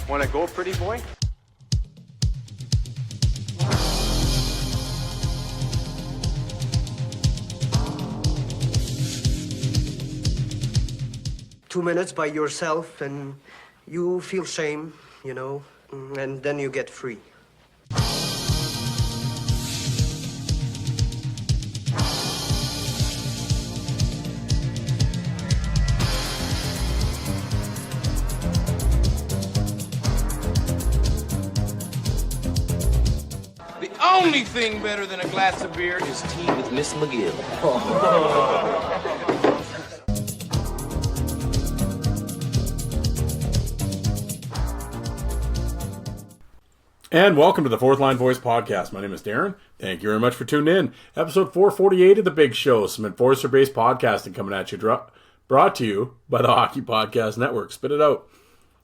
Want to go, pretty boy? Two minutes by yourself and you feel shame, and then you get free. The only thing better than a glass of beer is tea with Miss McGill. And welcome to the Fourth Line Voice Podcast. My name is Darren. Thank you very much for tuning in. Episode 448 of The Big Show. Some Enforcer-based podcasting coming at you. Brought to you by the Hockey Podcast Network. Spit it out.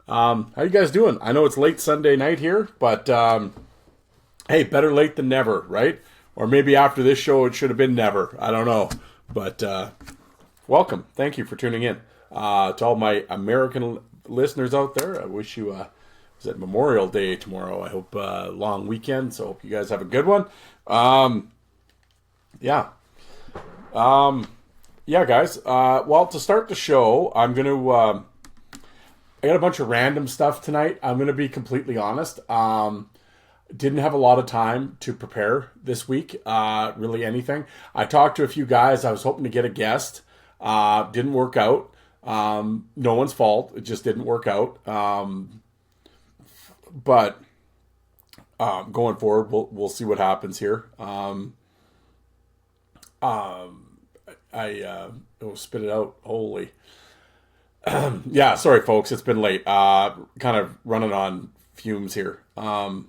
How you guys doing? I know it's late Sunday night here, but hey, better late than never, right? Or maybe after this show it should have been never. I don't know. But welcome. Thank you for tuning in. To all my American listeners out there, I wish you... Is it Memorial Day tomorrow? I hope long weekend, so hope you guys have a good one. Yeah, guys. Well, to start the show, I'm gonna. I got a bunch of random stuff tonight. I'm gonna be completely honest. Didn't have a lot of time to prepare this week. Really anything. I talked to a few guys. I was hoping to get a guest. Didn't work out. No one's fault. It just didn't work out. But going forward, we'll see what happens here. Spit it out. Holy. Yeah, sorry, folks. It's been late. Kind of running on fumes here. And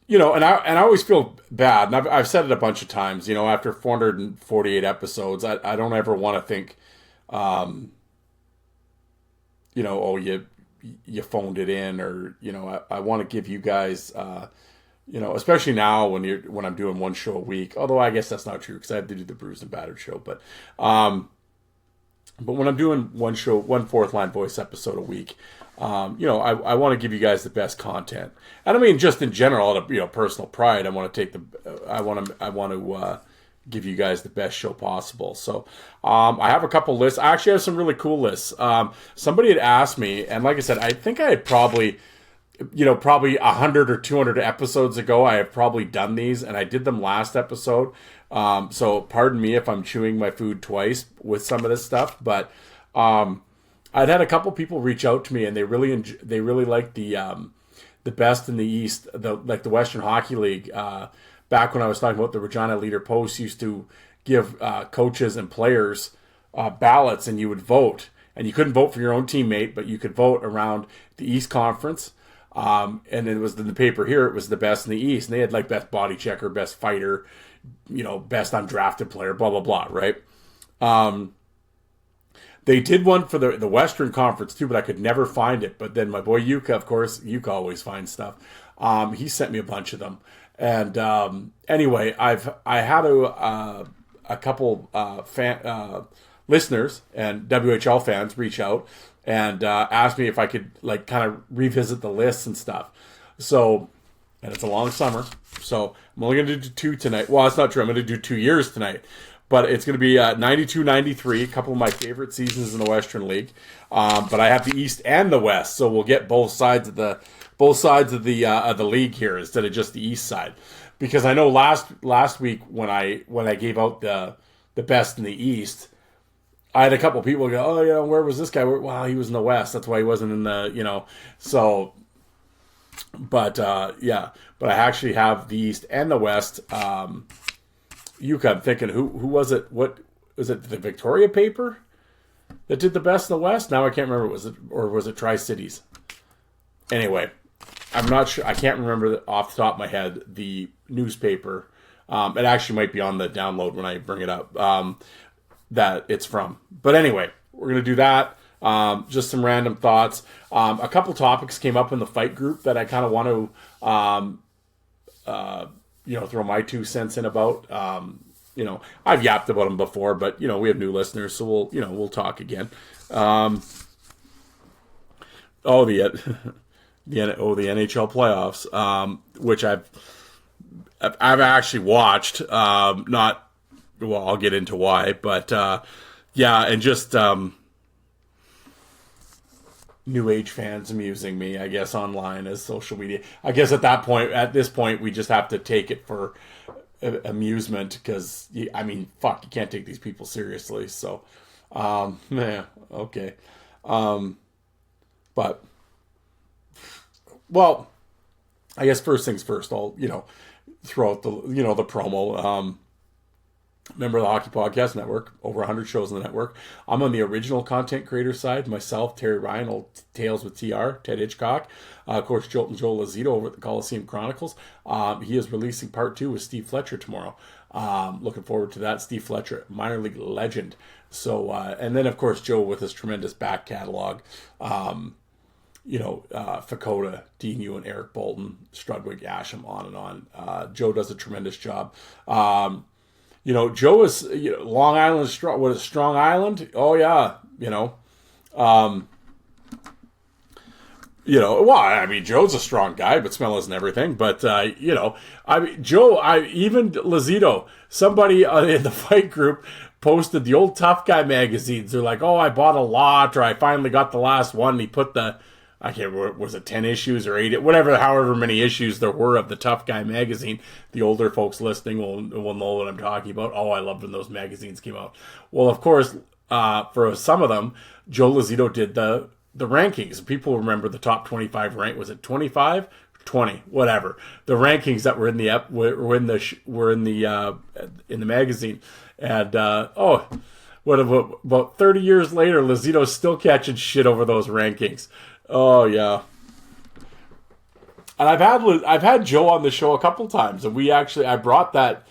I always feel bad, and I've said it a bunch of times. After 448 episodes, I don't ever want to think, you phoned it in, or I want to give you guys especially now when I'm doing one show a week, although I guess that's not true because I have to do the Bruised and Battered show, but when I'm doing one Fourth Line Voice episode a week, I want to give you guys the best content. And I mean, just in general, out of personal pride, I want to give you guys the best show possible. So I have a couple lists. I actually have some really cool lists. Somebody had asked me, and like I said, I think I had probably 100 or 200 episodes ago, I have probably done these, and I did them last episode. So pardon me if I'm chewing my food twice with some of this stuff, but I'd had a couple people reach out to me, and they really liked the best in the East, the Western Hockey League. Back when I was talking about the Regina Leader Post used to give coaches and players ballots, and you would vote. And you couldn't vote for your own teammate, but you could vote around the East Conference. And it was in the paper here, it was the best in the East. And they had best body checker, best fighter, best undrafted player, blah, blah, blah, right? They did one for the Western Conference too, but I could never find it. But then my boy Yuka, of course, Yuka always finds stuff. He sent me a bunch of them. And anyway, I had a couple listeners and WHL fans reach out and ask me if I could kind of revisit the lists and stuff. So, and it's a long summer, so I'm only going to do 2 tonight. Well, it's not true. I'm going to do 2 years tonight. But it's going to be 92-93, a couple of my favorite seasons in the Western League. But I have the East and the West, so we'll get both sides of the league here instead of just the East side. Because I know last week when I gave out the best in the East, I had a couple people go, "Oh, yeah, where was this guy?" Well, he was in the West. That's why he wasn't in the, So, but yeah, but I actually have the East and the West. Yuka, I'm thinking, who was it? What was it? The Victoria paper that did the best in the West? Now I can't remember. Was it Tri-Cities? Anyway, I'm not sure. I can't remember off the top of my head the newspaper. It actually might be on the download when I bring it up. That it's from. But anyway, we're going to do that. Just some random thoughts. A couple topics came up in the fight group that I kind of want to, throw my 2 cents in about. I've yapped about them before, but, we have new listeners, so we'll talk again. The the NHL playoffs, which I've actually watched. Not well, I'll get into why, but yeah, and just new age fans amusing me, I guess, online as social media. I guess at this point, we just have to take it for amusement because, I mean, fuck, you can't take these people seriously. So, yeah, okay. But, well, I guess first things first, I'll, throw out the promo. Member of the Hockey Podcast Network, over 100 shows on the network. I'm on the original content creator side. Myself, Terry Ryan, Old Tales with TR, Ted Hitchcock. Of course, Joel Lazito over at the Coliseum Chronicles. He is releasing part 2 with Steve Fletcher tomorrow. Looking forward to that. Steve Fletcher, minor league legend. So, and then, of course, Joe with his tremendous back catalog. Fakota, Dean Ewan, Eric Bolton, Strudwick, Asham, on and on. Joe does a tremendous job. Joe is Long Island is strong. What is Strong Island? Oh yeah, well, I mean, Joe's a strong guy, but smell isn't everything. But I mean, Joe, even Lazito, somebody in the fight group posted the old Tough Guy magazines. They're like, oh, I bought a lot, or I finally got the last one. And he put I can't remember, was it 10 issues or 8, however many issues there were of the Tough Guy magazine. The older folks listening will know what I'm talking about. Oh, I loved when those magazines came out. Well, of course, for some of them, Joe Lazito did the rankings. People remember the top 25 rank. Was it 25? 20, whatever. The rankings that were in the in the magazine. And about 30 years later, Lazito's still catching shit over those rankings. Oh yeah, and I've had Joe on the show a couple times, and I brought that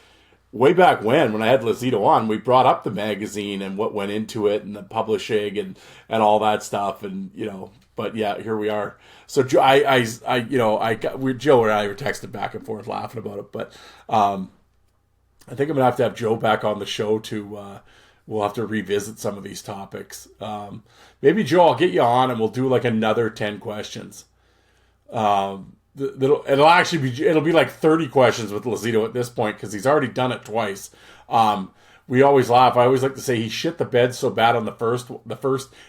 way back when I had Lazito on. We brought up the magazine and what went into it and the publishing and all that stuff, and But yeah, here we are. So Joe, Joe and I were texting back and forth laughing about it, but I think I'm gonna have to have Joe back on the show to. We'll have to revisit some of these topics. Maybe, Joe, I'll get you on and we'll do like another 10 questions. It'll be like 30 questions with Lazito at this point because he's already done it twice. We always laugh. I always like to say he shit the bed so bad on the first.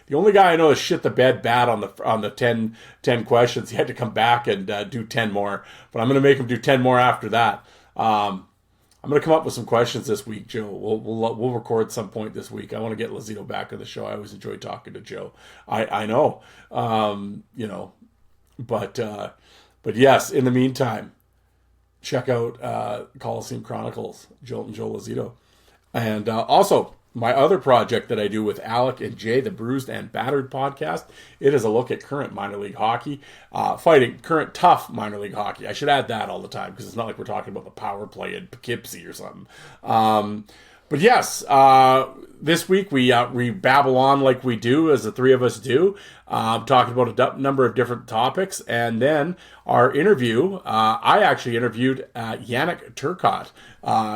The only guy I know that shit the bed bad on the 10 questions. He had to come back and do 10 more. But I'm going to make him do 10 more after that. I'm going to come up with some questions this week, Joe. We'll record some point this week. I want to get Lazito back on the show. I always enjoy talking to Joe. I know, but yes. In the meantime, check out Coliseum Chronicles, Joe and Joe Lazito, and also my other project that I do with Alec and Jay, the Bruised and Battered podcast. It is a look at current minor league hockey, fighting current tough minor league hockey. I should add that all the time because it's not like we're talking about the power play in Poughkeepsie or something. But yes, this week we babble on like we do, as the three of us do, talking about a number of different topics. And then our interview, I actually interviewed Yannick Turcotte.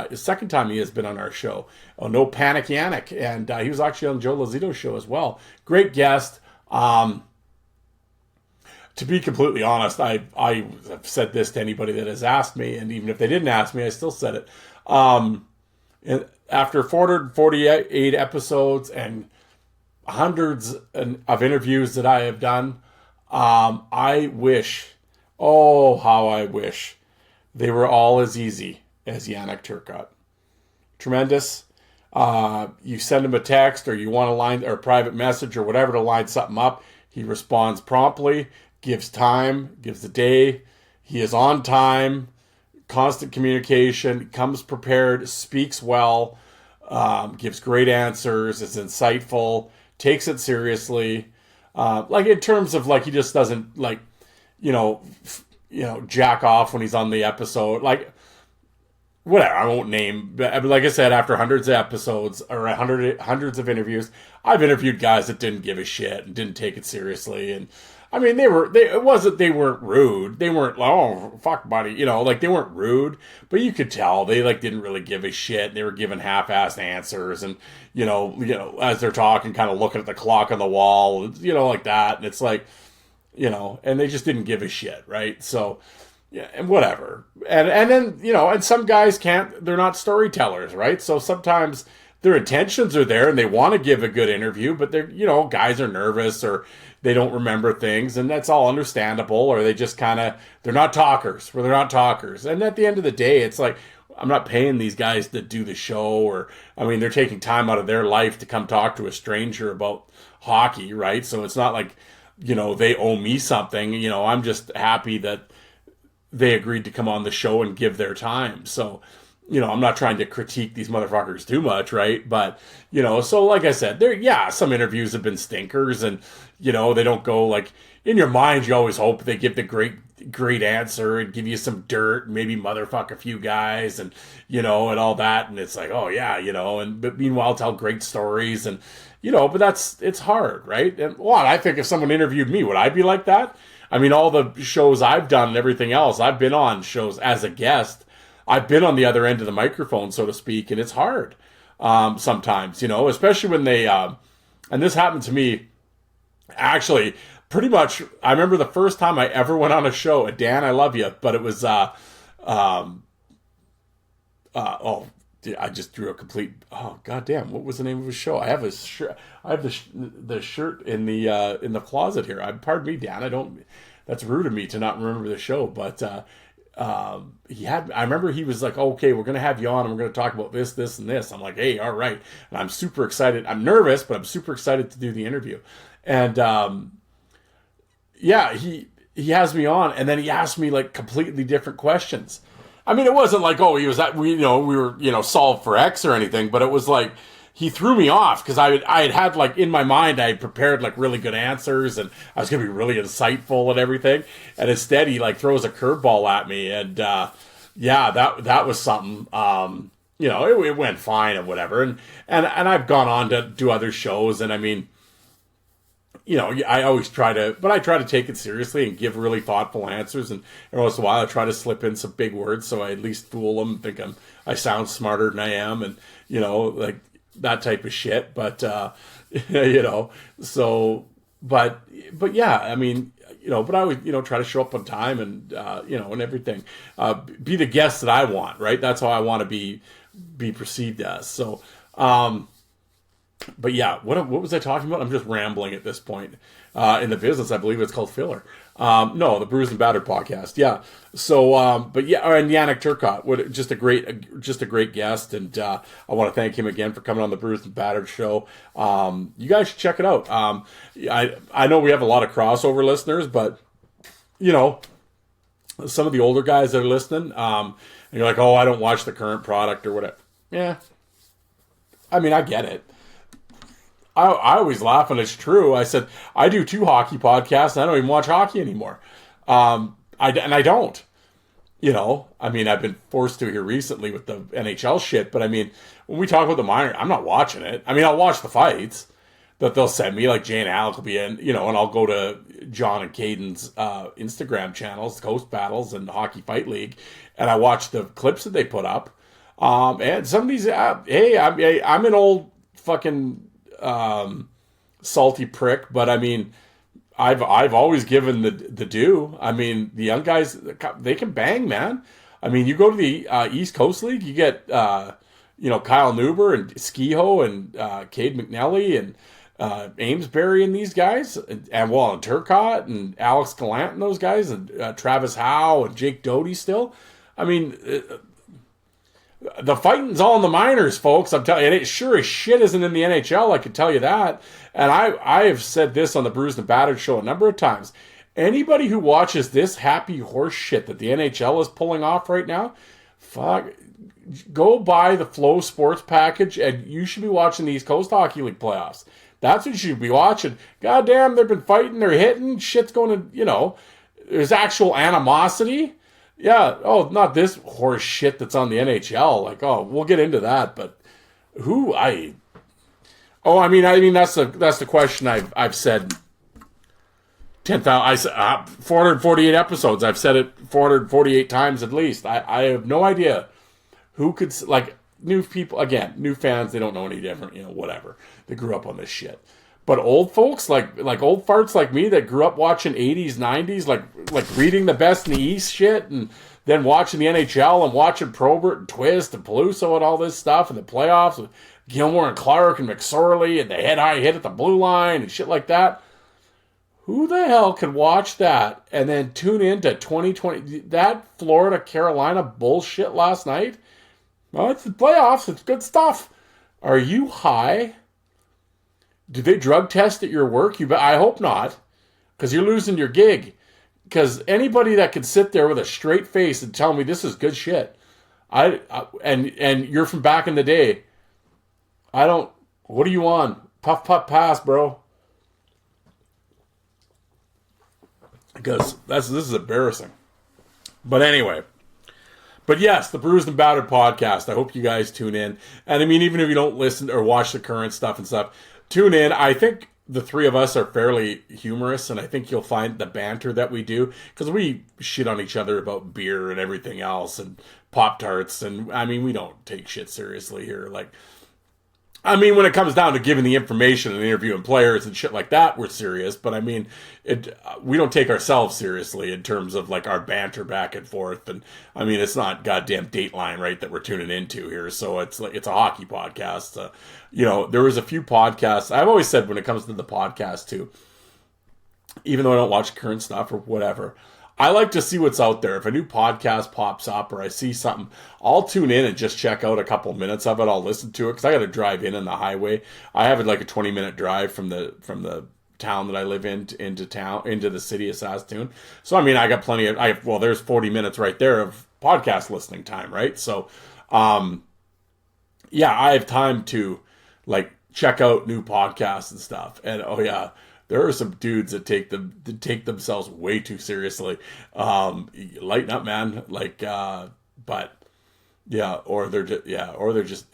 The second time he has been on our show. Oh, No Panic Yannick. And he was actually on Joe Lazito's show as well. Great guest. To be completely honest, I have said this to anybody that has asked me, and even if they didn't ask me, I still said it. And after 448 episodes and hundreds of interviews that I have done, I wish, oh, how I wish, they were all as easy as Yannick Turcotte. Tremendous. You send him a text or you want a line or a private message or whatever to line something up. He responds promptly, gives time, gives the day. He is on time, constant communication, comes prepared, speaks well, gives great answers, is insightful, takes it seriously. Like in terms of like he just doesn't like, jack off when he's on the episode. Like whatever, I won't name, but like I said, after hundreds of episodes or hundreds of interviews, I've interviewed guys that didn't give a shit and didn't take it seriously. And I mean, they weren't rude. They weren't, oh, fuck, buddy. Like they weren't rude, but you could tell they like didn't really give a shit. They were giving half-assed answers and, as they're talking, kind of looking at the clock on the wall, like that. And it's like, and they just didn't give a shit, right? So, yeah, and whatever. And then, and some guys they're not storytellers, right? So sometimes their intentions are there and they want to give a good interview, but they're, guys are nervous or they don't remember things, and that's all understandable, or they just they're not talkers, or they're not talkers. And at the end of the day, it's like, I'm not paying these guys to do the show, they're taking time out of their life to come talk to a stranger about hockey, right? So it's not like, they owe me something. I'm just happy that they agreed to come on the show and give their time. So, I'm not trying to critique these motherfuckers too much, right? But, so like I said, some interviews have been stinkers, and, they don't go like, in your mind, you always hope they give the great answer and give you some dirt, and maybe motherfuck a few guys and, and all that. And it's like, oh yeah, but meanwhile tell great stories and, but it's hard, right? And I think if someone interviewed me, would I be like that? All the shows I've done and everything else, I've been on shows as a guest. I've been on the other end of the microphone, so to speak, and it's hard sometimes, especially when they, and this happened to me, actually, pretty much, I remember the first time I ever went on a show, Dan, I love you, but it was, I just drew a complete, goddamn, what was the name of his show? I have a shirt, the shirt in the closet here. Pardon me, Dan, that's rude of me to not remember the show, but, I remember he was like, okay, we're going to have you on and we're going to talk about this, this, and this. I'm like, hey, all right. And I'm super excited. I'm nervous, but I'm super excited to do the interview. And, he has me on, and then he asked me like completely different questions. It wasn't like, he was that, we were, solved for X or anything, but it was like, he threw me off because I had like in my mind, I had prepared like really good answers and I was going to be really insightful and everything. And instead he like throws a curveball at me. And, that was something, it went fine and whatever. And I've gone on to do other shows. And I always try to take it seriously and give really thoughtful answers. And every once in a while I try to slip in some big words so I at least fool them, think I sound smarter than I am. And, like, that type of shit, but so, but yeah, but I always, try to show up on time and, and everything, be the guest that I want, right? That's how I want to be perceived as. So, but yeah, what was I talking about? I'm just rambling at this point. In the business, I believe it's called filler. No, the Bruised and Battered podcast. Yeah. So, but yeah, and Yannick Turcotte, just a great guest. And, I want to thank him again for coming on the Bruised and Battered show. You guys should check it out. I know we have a lot of crossover listeners, but some of the older guys that are listening, and you're like, I don't watch the current product or whatever. Yeah. I get it. I always laugh, and it's true. I said, I do 2 hockey podcasts, and I don't even watch hockey anymore. I don't. I've been forced to here recently with the NHL shit, but when we talk about the minor, I'm not watching it. I'll watch the fights that they'll send me, like Jay and Alec will be in, and I'll go to John and Caden's Instagram channels, Coast Battles and Hockey Fight League, and I watch the clips that they put up. And some of these, hey, I'm an old fucking salty prick, but I've always given the due. the young guys, they can bang, man. You go to the East Coast League, you get Kyle Neuber and Skiho and Cade McNally and Amesbury and these guys, and Turcotte and Alex Gallant and those guys, and Travis Howe and Jake Doty still. The fighting's all in the minors, folks. I'm telling you, and it sure as shit isn't in the NHL. I can tell you that. And I have said this on the Bruised and Battered show a number of times. Anybody who watches this happy horse shit that the NHL is pulling off right now, go buy the Flow Sports package, and you should be watching the East Coast Hockey League playoffs. That's what you should be watching. Goddamn, they've been fighting, they're hitting, shit's going to, there's actual animosity. Yeah, not this horse shit that's on the NHL. Like, we'll get into that, but that's the question I've said 10,000, 448 episodes. I've said it 448 times at least. I have no idea who could, like, new people, again, new fans, they don't know any different, whatever. They grew up on this shit. But old folks, like old farts like me that grew up watching 80s, 90s, like reading the Best in the East shit, and then watching the NHL and watching Probert and Twist and Peluso and all this stuff, and the playoffs with Gilmore and Clark and McSorley and the head-high hit at the blue line and shit like that. Who the hell can watch that and then tune into 2020? That Florida-Carolina bullshit last night? Well, it's the playoffs. It's good stuff. Are you high? Do they drug test at your work? I hope not, because you're losing your gig. Because anybody that could sit there with a straight face and tell me this is good shit, and you're from back in the day, I don't. What are you on? Puff puff pass, bro. Because this is embarrassing. But anyway. But yes, the Bruised and Battered podcast. I hope you guys tune in. And I mean, even if you don't listen or watch the current stuff and stuff, tune in. I think the three of us are fairly humorous, and I think you'll find the banter that we do, because we shit on each other about beer and everything else and Pop-Tarts. And I mean, we don't take shit seriously here. Like, I mean, when it comes down to giving the information and interviewing players and shit like that, we're serious. But I mean, we don't take ourselves seriously in terms of like our banter back and forth. And I mean, it's not goddamn Dateline, right, that we're tuning into here. So it's like, it's a hockey podcast. You know, there was a few podcasts. I've always said when it comes to the podcast too, even though I don't watch current stuff or whatever, I like to see what's out there. If a new podcast pops up or I see something, I'll tune in and just check out a couple minutes of it. I'll listen to it because I got to drive in on the highway. I have like a 20-minute drive from the town that I live in into the city of Saskatoon. So I mean, I got plenty of. There's 40 minutes right there of podcast listening time, right? So, yeah, I have time to like check out new podcasts and stuff. And oh yeah. There are some dudes that take themselves way too seriously. Lighten up, man. Like, but yeah, or they're just.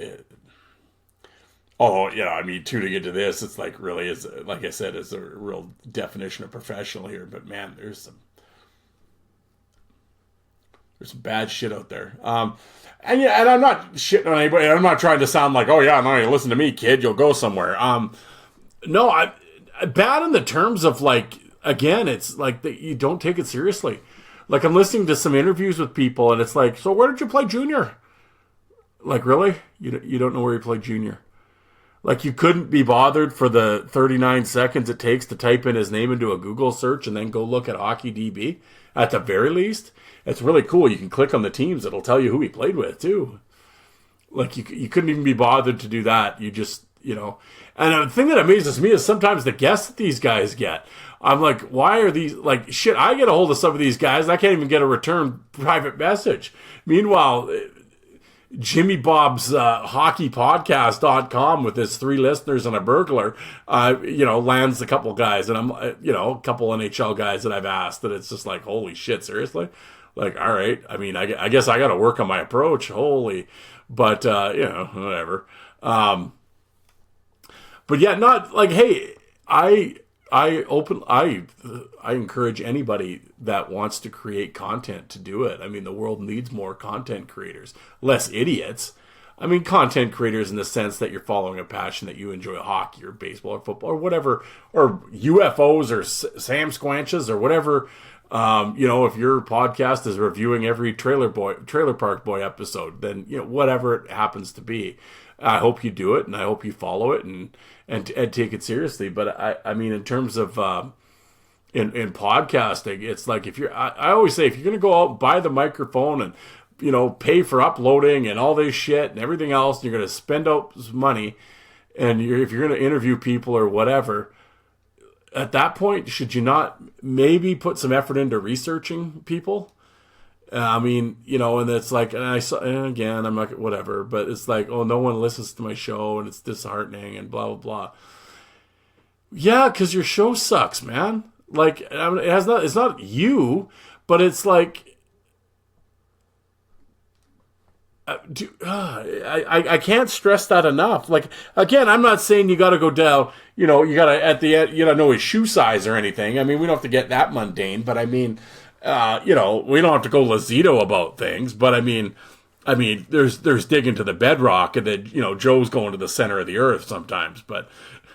Oh yeah, I mean, tuning into this, it's like really is, like I said, is a real definition of professional here. But man, there's some bad shit out there. And yeah, and I'm not shitting on anybody. I'm not trying to sound like, oh yeah, no, you listen to me, kid, you'll go somewhere. No, bad in the terms of like, again, it's like that you don't take it seriously. Like I'm listening to some interviews with people and it's like, so where did you play junior? Like really? You don't know where you played junior? Like you couldn't be bothered for the 39 seconds it takes to type in his name into a Google search and then go look at Hockey DB at the very least. It's really cool. You can click on the teams. It'll tell you who he played with too. Like you couldn't even be bothered to do that. You just, you know. And the thing that amazes me is sometimes the guests that these guys get. I'm like, why are these, like, shit, I get a hold of some of these guys and I can't even get a return private message. Meanwhile, Jimmy Bob's hockeypodcast.com with his 3 listeners and a burglar, lands a couple guys. And I'm, a couple NHL guys that I've asked that it's just like, holy shit, seriously? Like, all right. I mean, I guess I got to work on my approach. But, whatever. But yeah, not like, hey, I encourage anybody that wants to create content to do it. I mean, the world needs more content creators, less idiots. I mean, content creators in the sense that you're following a passion that you enjoy, hockey or baseball or football or whatever, or UFOs or Sam Squanches or whatever. If your podcast is reviewing every Trailer Park Boy episode, then, whatever it happens to be. I hope you do it, and I hope you follow it and take it seriously. But I mean, in terms of in podcasting, it's like I always say if you're going to go out and buy the microphone and pay for uploading and all this shit and everything else, you're going to spend out some money, and if you're going to interview people or whatever, at that point, should you not maybe put some effort into researching people? I mean, and it's like, and again, I'm not, whatever, but it's like, oh, no one listens to my show and it's disheartening and blah, blah, blah. Yeah, because your show sucks, man. Like, I mean, it's not you, but it's like, I can't stress that enough. Like, again, I'm not saying you got to go down, you got to, at the end, know his shoe size or anything. I mean, we don't have to get that mundane, but I mean, we don't have to go Lazito about things, but I mean, there's digging to the bedrock, and then Joe's going to the center of the earth sometimes. But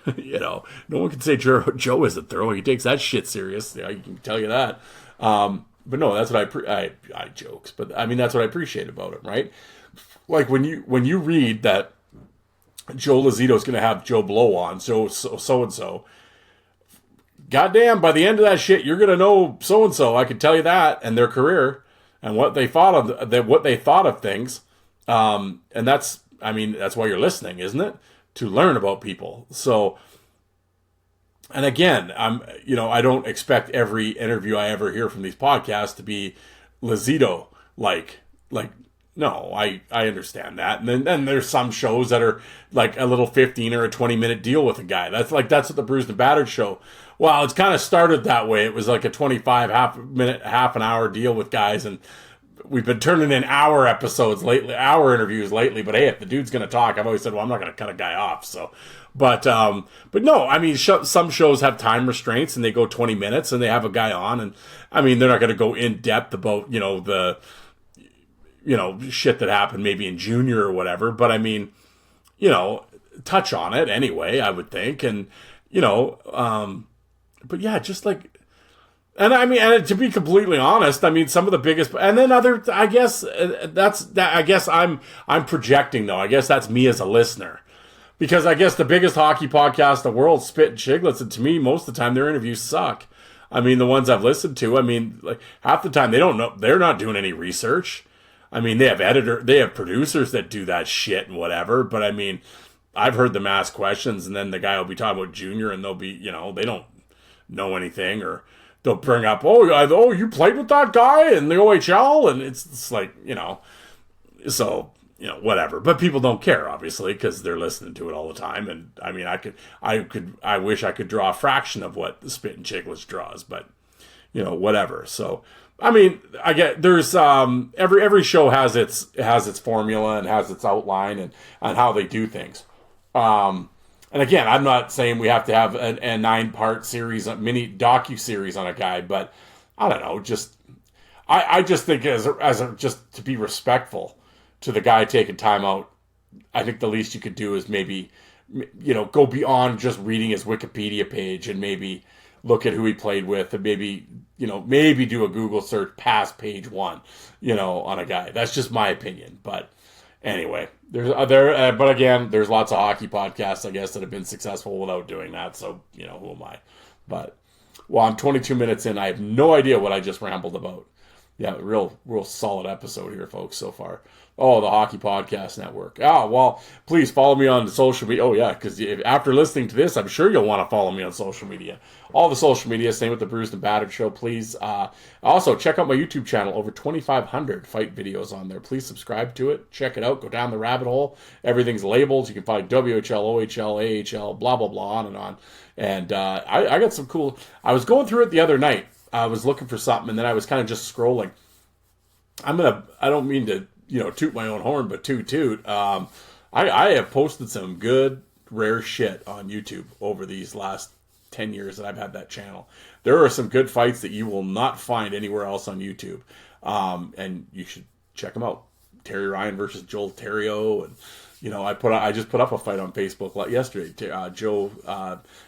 No one can say Joe isn't thorough. He takes that shit serious. I can tell you that. But no, that's what I jokes, but I mean that's what I appreciate about him, right? Like when you read that Joe Lazito's going to have Joe Blow on, so and so. Goddamn! By the end of that shit, you're going to know so and so. I can tell you that, and their career, and what they thought of things, and that's why you're listening, isn't it? To learn about people. So. And again, I don't expect every interview I ever hear from these podcasts to be Lazito like no, I understand that. And then there's some shows that are like a little 15 or a 20-minute deal with a guy. That's what the Bruised and Battered show. Well, it's kind of started that way. It was like a 25 half an hour deal with guys, and we've been turning in hour interviews lately. But hey, if the dude's going to talk, I've always said, well, I'm not going to cut a guy off. So, but no, I mean, some shows have time restraints and they go 20 minutes and they have a guy on, and I mean, they're not going to go in depth about the shit that happened maybe in junior or whatever. But I mean, touch on it anyway, I would think, and but yeah, just like. And I mean, and to be completely honest, I mean, some of the biggest, and then I guess I guess I'm projecting though. I guess that's me as a listener, because I guess the biggest hockey podcast in the world, Spit and Chiglets, and to me, most of the time their interviews suck. I mean, the ones I've listened to, I mean, like half the time they don't know, they're not doing any research. I mean, they have producers that do that shit and whatever. But I mean, I've heard them ask questions, and then the guy will be talking about junior, and they'll be, they don't know anything, or they'll bring up, oh, you played with that guy in the OHL, and it's like, so, whatever. But people don't care, obviously, because they're listening to it all the time. And I mean, I wish I could draw a fraction of what the Spit and Chicklets draws, but whatever. So, I mean, I get there's every show has its formula and has its outline and how they do things. And again, I'm not saying we have to have a 9-part series, a mini docu-series on a guy, but I don't know. I just think just to be respectful to the guy taking time out, I think the least you could do is maybe, go beyond just reading his Wikipedia page and maybe look at who he played with and maybe do a Google search past page 1, on a guy. That's just my opinion, but. Anyway, but again, there's lots of hockey podcasts, I guess, that have been successful without doing that. So, who am I? But, well, I'm 22 minutes in. I have no idea what I just rambled about. Yeah, real solid episode here, folks, so far. Oh, the Hockey Podcast Network. Oh, well, please follow me on social media. Oh, yeah, because after listening to this, I'm sure you'll want to follow me on social media. All the social media, same with the Bruised and Battered Show, please. Also, check out my YouTube channel. Over 2,500 fight videos on there. Please subscribe to it. Check it out. Go down the rabbit hole. Everything's labeled. You can find WHL, OHL, AHL, blah, blah, blah, on and on. And I got some cool... I was going through it the other night. I was looking for something, and then I was kind of just scrolling. I don't mean to... toot my own horn, but toot. I have posted some good, rare shit on YouTube over these last 10 years that I've had that channel. There are some good fights that you will not find anywhere else on YouTube. And you should check them out. Terry Ryan versus Joel Terrio. And, I just put up a fight on Facebook yesterday.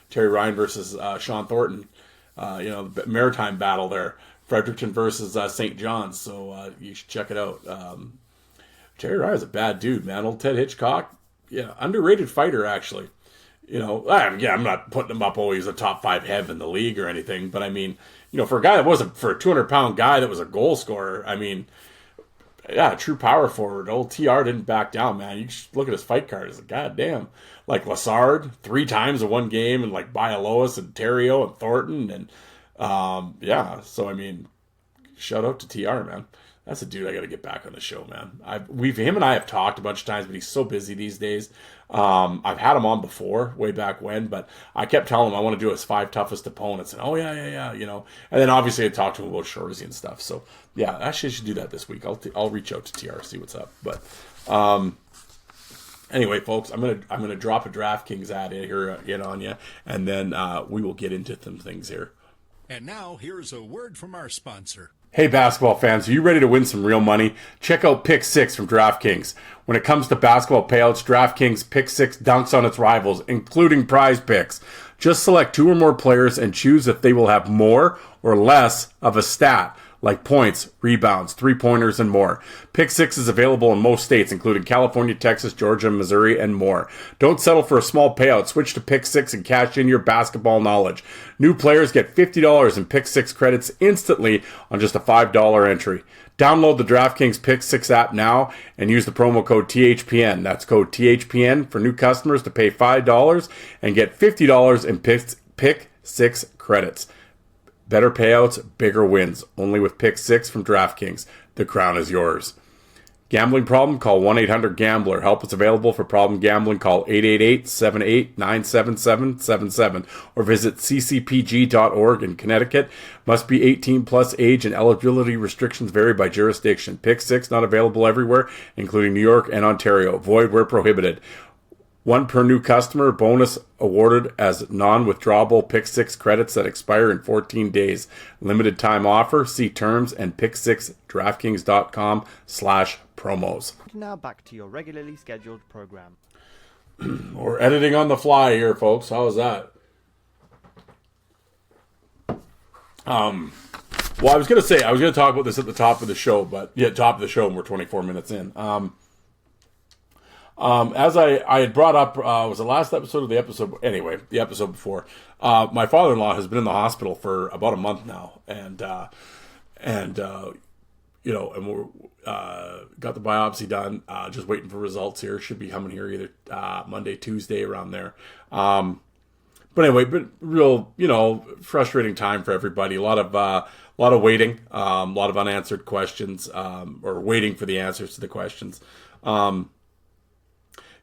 Terry Ryan versus Sean Thornton. The Maritime battle there. Fredericton versus St. John's. So you should check it out. Terry Ryan's a bad dude, man. Old Ted Hitchcock, underrated fighter, actually. I'm not putting him up always a top 5 hev in the league or anything, but I mean, for a guy that wasn't, for a 200-pound guy that was a goal scorer, I mean, yeah, true power forward. Old TR didn't back down, man. You just look at his fight card. It's like, goddamn. Like Lassard, 3 times in one game, and like Bialowas and Terrio and Thornton, and so I mean, shout out to TR, man. That's a dude I got to get back on the show, man. Him and I have talked a bunch of times, but he's so busy these days. I've had him on before, way back when, but I kept telling him I want to do his 5 toughest opponents, and and then obviously I talked to him about Shorzy and stuff. So yeah, actually I should do that this week. I'll reach out to TR, see what's up. But anyway, folks, I'm gonna drop a DraftKings ad in on you, and then we will get into some things here. And now here's a word from our sponsor. Hey, basketball fans, are you ready to win some real money? Check out Pick 6 from DraftKings. When it comes to basketball payouts, DraftKings Pick 6 dunks on its rivals, including prize picks. Just select 2 or more players and choose if they will have more or less of a stat, like points, rebounds, three-pointers, and more. Pick 6 is available in most states, including California, Texas, Georgia, Missouri, and more. Don't settle for a small payout. Switch to Pick 6 and cash in your basketball knowledge. New players get $50 in Pick 6 credits instantly on just a $5 entry. Download the DraftKings Pick 6 app now and use the promo code THPN. That's code THPN for new customers to pay $5 and get $50 in Pick 6 credits. Better payouts, bigger wins. Only with Pick 6 from DraftKings. The crown is yours. Gambling problem? Call 1-800-GAMBLER. Help is available for problem gambling. Call 888-78-97777 or visit ccpg.org in Connecticut. Must be 18 plus age and eligibility restrictions vary by jurisdiction. Pick 6 not available everywhere, including New York and Ontario. Void where prohibited. 1 per new customer. Bonus awarded as non-withdrawable Pick 6 credits that expire in 14 days. Limited time offer. See terms and pick6draftkings.com/promos. Now back to your regularly scheduled program. We're editing on the fly here, folks. How was that? Well, I was going to talk about this at the top of the show, but top of the show, and we're 24 minutes in. As I had brought up, was the last episode of the episode? Anyway, the episode before. My father-in-law has been in the hospital for about a month now, and we're got the biopsy done. Just waiting for results here. Should be coming here either Monday, Tuesday, around there. But anyway, real, frustrating time for everybody. A lot of waiting, a lot of unanswered questions, or waiting for the answers to the questions.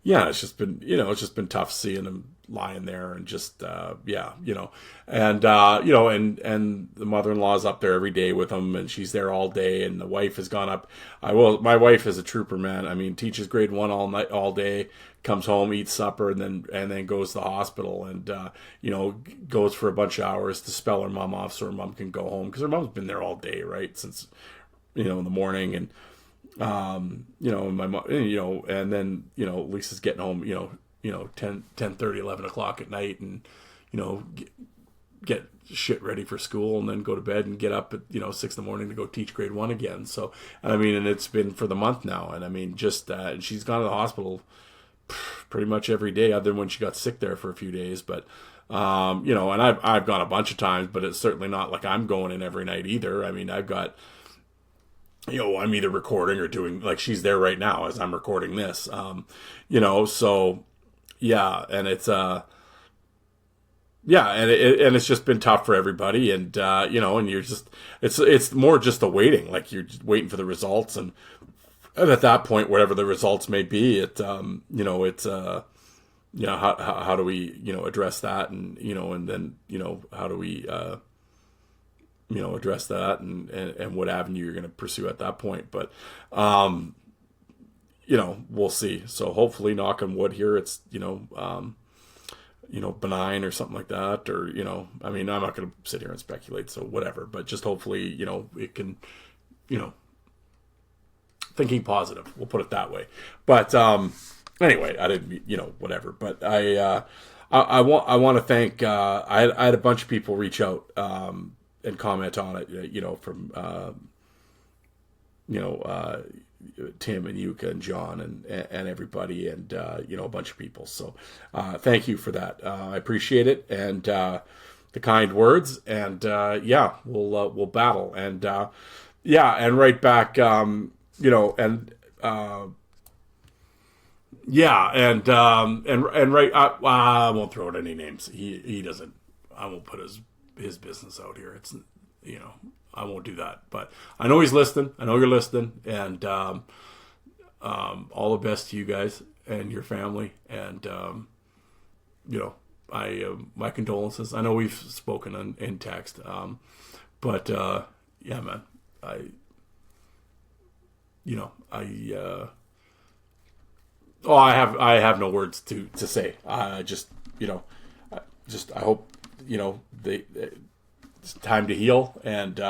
Yeah, it's just been tough seeing him lying there and just, and the mother-in-law's up there every day with him, and she's there all day, and the wife has gone up. My wife is a trooper, man. I mean, teaches grade 1 all night, all day, comes home, eats supper, and then goes to the hospital, and, goes for a bunch of hours to spell her mom off so her mom can go home, because her mom's been there all day, right, since, in the morning, and, my mom, and then, Lisa's getting home, 10:30, 11 o'clock at night, and, get shit ready for school, and then go to bed and get up at, 6 in the morning to go teach grade 1 again. So, and it's been for the month now. And she's gone to the hospital pretty much every day, other than when she got sick there for a few days. But, and I've gone a bunch of times, but it's certainly not like I'm going in every night either. I mean, I've got, I'm either recording or doing, like, she's there right now as I'm recording this, so yeah, and it's, and it's just been tough for everybody, and, and you're just, it's more just the waiting, like, you're just waiting for the results, and at that point, whatever the results may be, how do we, address that, and, and then, how do we, address that, and what avenue you're going to pursue at that point. But, we'll see. So hopefully, knock on wood here, it's, benign or something like that, or, I'm not going to sit here and speculate, so whatever, but just hopefully, it can, thinking positive, we'll put it that way. But, anyway, I didn't, whatever, but I want to thank, I had a bunch of people reach out, and comment on it, from, Tim and Yuka and John and everybody, and, a bunch of people. So, thank you for that. I appreciate it. And, the kind words, and, we'll battle, and, and right back, and right, I won't throw out any names. He doesn't, I won't put his business out here. It's, I won't do that, but I know he's listening. I know you're listening, and all the best to you guys and your family, and my condolences. I know we've spoken in text, but yeah, man, I have no words to say. I hope, it's time to heal and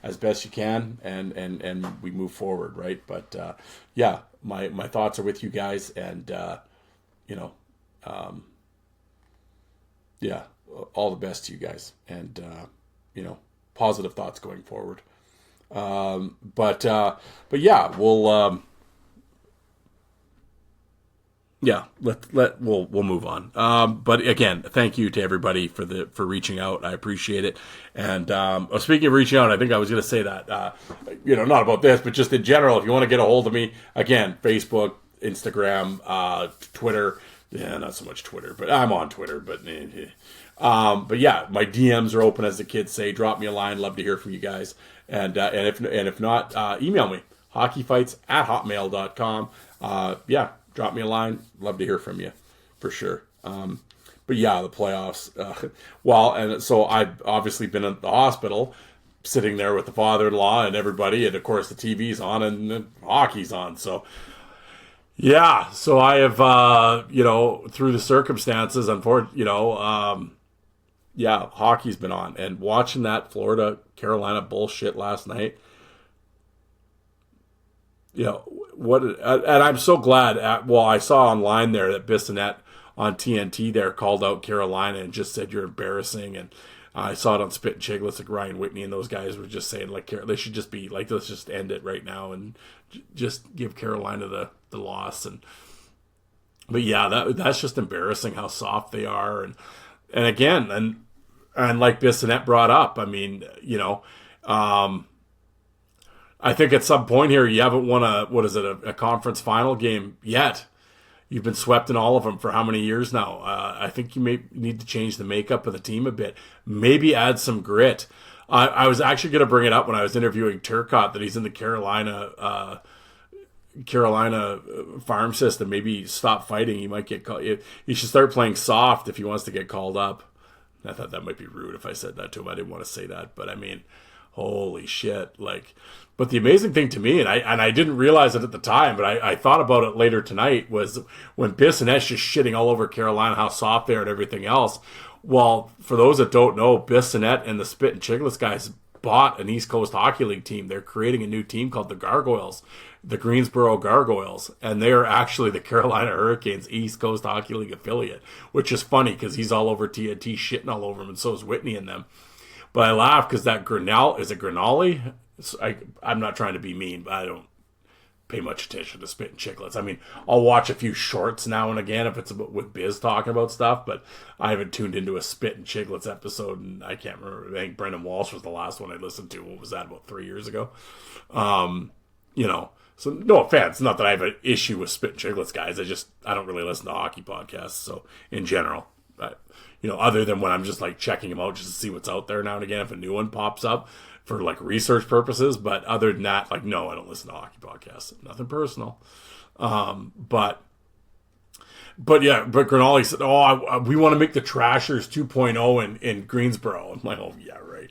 as best you can, and we move forward, right? But yeah, my thoughts are with you guys, and yeah, all the best to you guys, and positive thoughts going forward. But yeah, we'll we'll move on. But again, thank you to everybody for reaching out. I appreciate it. And speaking of reaching out, I think I was going to say that not about this, but just in general, if you want to get a hold of me, again, Facebook, Instagram, Twitter. Yeah, not so much Twitter, but I'm on Twitter. But yeah, my DMs are open, as the kids say. Drop me a line. Love to hear from you guys. And if not, email me, hockeyfights@hotmail.com. Yeah, drop me a line. Love to hear from you, for sure. But yeah, the playoffs. And so I've obviously been at the hospital, sitting there with the father-in-law and everybody, and of course the TV's on and the hockey's on. So yeah, so I have, through the circumstances, unfortunately, yeah, hockey's been on, and watching that Florida-Carolina bullshit last night, and I'm so glad. I saw online there that Bissonnette on TNT there called out Carolina and just said you're embarrassing, and I saw it on Spit and Chicklets, like Ryan Whitney and those guys were just saying like they should just be like, let's just end it right now and just give Carolina the loss. But yeah, that's just embarrassing how soft they are, and again, and like Bissonnette brought up, I mean, I think at some point here you haven't won a conference final game yet. You've been swept in all of them for how many years now? I think you may need to change the makeup of the team a bit. Maybe add some grit. I was actually going to bring it up when I was interviewing Turcotte that he's in the Carolina farm system. Maybe stop fighting. He might get called. He should start playing soft if he wants to get called up. I thought that might be rude if I said that to him. I didn't want to say that, but I mean, holy shit! But the amazing thing to me, and I didn't realize it at the time, but I thought about it later tonight, was when Bissonnette's just shitting all over Carolina, how soft they are and everything else. Well, for those that don't know, Bissonnette and the Spit and Chicklets guys bought an East Coast Hockey League team. They're creating a new team called the Gargoyles, the Greensboro Gargoyles, and they are actually the Carolina Hurricanes East Coast Hockey League affiliate, which is funny because he's all over TNT shitting all over him, and so is Whitney and them. But I laugh because that Grinali? I'm not trying to be mean, but I don't pay much attention to Spit and Chicklets. I mean, I'll watch a few shorts now and again if it's with Biz talking about stuff, but I haven't tuned into a Spit and Chicklets episode, and I can't remember. I think Brendan Walsh was the last one I listened to. What was that, about 3 years ago? So no offense, not that I have an issue with Spit and Chicklets guys. I don't really listen to hockey podcasts, so in general. Other than when I'm just like checking them out just to see what's out there now and again if a new one pops up for like research purposes. But other than that, like, no, I don't listen to hockey podcasts. Nothing personal. But Grinali said, we want to make the Trashers 2.0 in Greensboro. I'm like, oh yeah, right.